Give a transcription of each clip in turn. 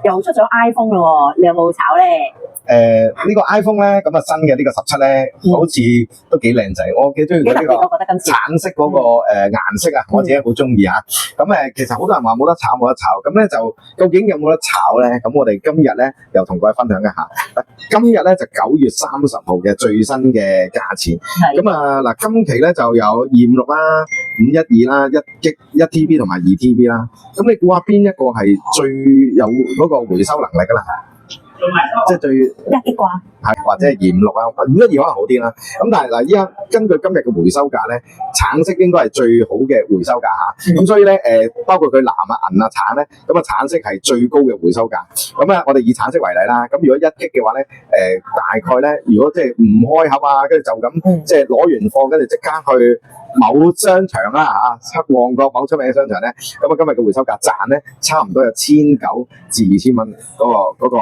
又出咗 iPhone 咯喎，你有冇炒咧？呢個 iPhone 咧，咁啊新嘅呢個17咧，好似都幾靚仔，我幾中意佢呢個我覺得今次橙色嗰個顏色啊，我自己好中意啊。咁其實好多人話冇得炒，咁咧就究竟有冇得炒咧？咁我哋今日咧又同各位分享一下。今日咧就9月30號嘅最新嘅價錢。咁嗱，今期咧就有256啦、512啦、1TB 同埋2TB 啦。咁你估下邊一個係最有嗰個回收能力㗎啦？即係最1G啩，係或者係256啊，512可能好啲啦。咁但係嗱，依家根據今日嘅回收價咧，橙色應該係最好嘅回收價嚇。咁所以咧包括佢藍啊、銀啊、橙咧，咁啊橙色係最高嘅回收價。咁我哋以橙色為例啦。咁如果1G嘅話咧，大概咧，如果即係唔開盒啊，跟住就咁即係攞完貨，跟住即刻去某商場啦嚇，旺角某出名嘅商場咧，咁今日嘅回收價賺咧差唔多有1900至2000蚊嗰個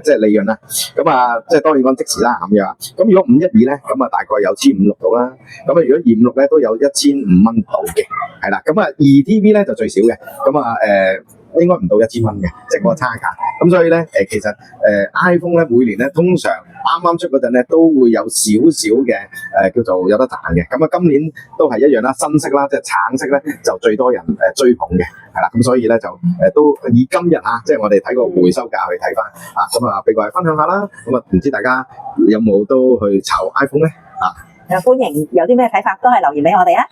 即係利潤啦。咁即係當然講即時啦咁樣。咁如果512咧，咁大概有1500度啦。咁如果256咧都有1500蚊度嘅，係啦。咁2TB 咧就最少嘅，咁應該唔到1000蚊嘅，即係嗰個差價。咁所以咧其實iPhone 咧每年咧通常啱出嗰陣咧都會有少少嘅叫做有得賺嘅。咁今年都係一樣啦，新色啦，即係橙色咧就最多人追捧嘅，係啦。咁所以咧就都以今日即係我哋睇個回收價去睇翻咁俾各位分享下啦。咁唔知大家有冇都去炒 iPhone 咧？歡迎有啲咩睇法都係留言俾我哋啊！